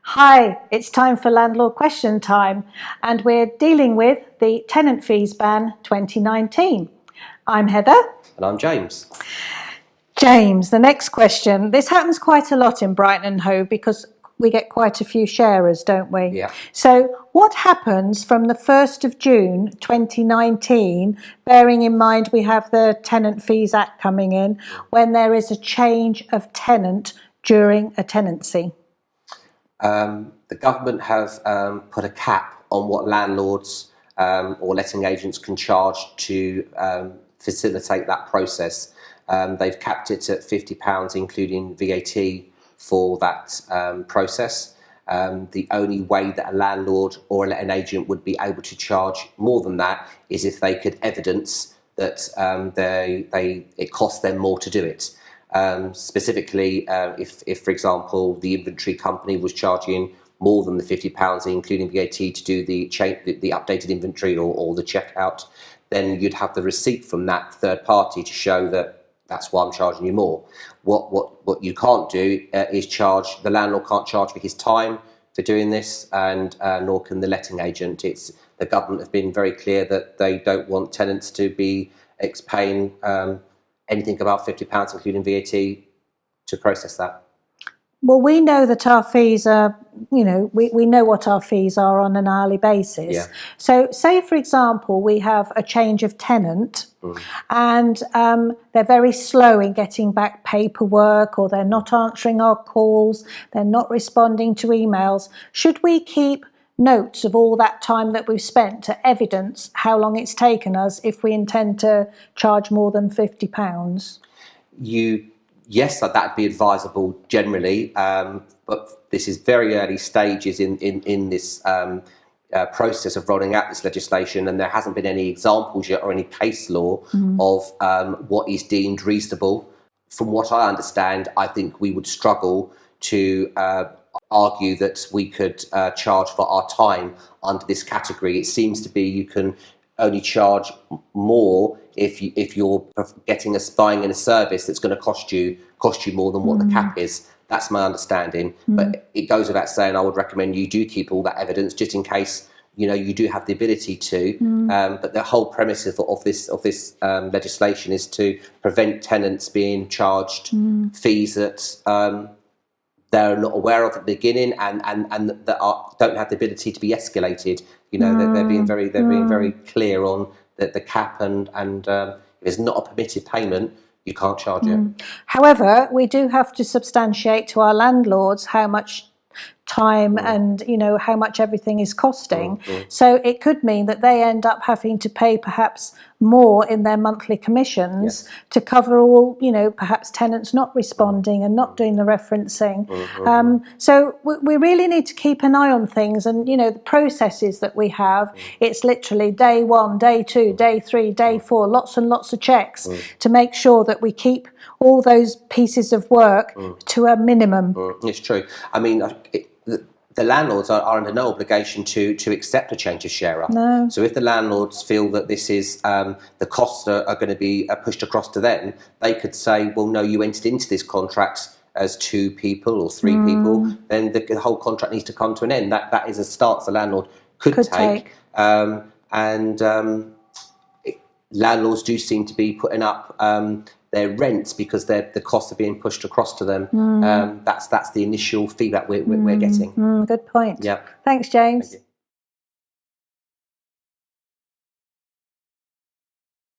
Hi, it's time for Landlord Question Time, and we're dealing with the Tenant Fees Ban 2019. I'm Heather. And I'm James. James, the next question. This happens quite a lot in Brighton and Hove because we get quite a few sharers, don't we? Yeah. So what happens from the 1st of June 2019, bearing in mind we have the Tenant Fees Act coming in, when there is a change of tenant during a tenancy? The government have put a cap on what landlords or letting agents can charge to facilitate that process. They've capped it at £50, including VAT, for that process. The only way that a landlord or a letting agent would be able to charge more than that is if they could evidence that it costs them more to do it. Specifically, if, for example, the inventory company was charging more than the £50, including VAT, to do the updated inventory or the checkout, then you'd have the receipt from that third party to show that that's why I'm charging you more. What you can't do is charge, the landlord can't charge for his time for doing this, and nor can the letting agent. The government have been very clear that they don't want tenants to be paying anything about £50, including VAT, to process that. Well, we know that our fees are, we know what our fees are on an hourly basis. Yeah. So say, for example, we have a change of tenant and they're very slow in getting back paperwork, or they're not answering our calls, they're not responding to emails. Should we keep notes of all that time that we've spent to evidence how long it's taken us if we intend to charge more than £50? Yes, that'd be advisable generally, but this is very early stages in this process of rolling out this legislation, and there hasn't been any examples yet or any case law of what is deemed reasonable. From what I understand, I think we would struggle to argue that we could charge for our time under this category. It seems to be you can only charge more if you're buying in a service that's going to cost you more than what the cap is. That's my understanding. But it goes without saying, I would recommend you do keep all that evidence just in case you do have the ability to. But the whole premise of this legislation is to prevent tenants being charged fees that they're not aware of at the beginning and that don't have the ability to be escalated. They're being very clear on the cap, and if it's not a permitted payment, you can't charge it. However, we do have to substantiate to our landlords how much time and how much everything is costing. So it could mean that they end up having to pay perhaps more in their monthly commissions to cover all perhaps tenants not responding and not doing the referencing. So we really need to keep an eye on things, and the processes that we have, it's literally day 1, day 2, day 3, day 4, lots and lots of checks to make sure that we keep all those pieces of work to a minimum. It's true. I mean, the landlords are under no obligation to accept a change of sharer. No. So if the landlords feel that this is the costs are going to be pushed across to them, they could say, well, no, you entered into this contract as 2 people or 3 people, then the whole contract needs to come to an end. That is a stance the landlord could take. Landlords do seem to be putting up their rents because the costs are being pushed across to them. That's the initial feedback we're getting. Good point. Yeah. Thanks, James. Thank you.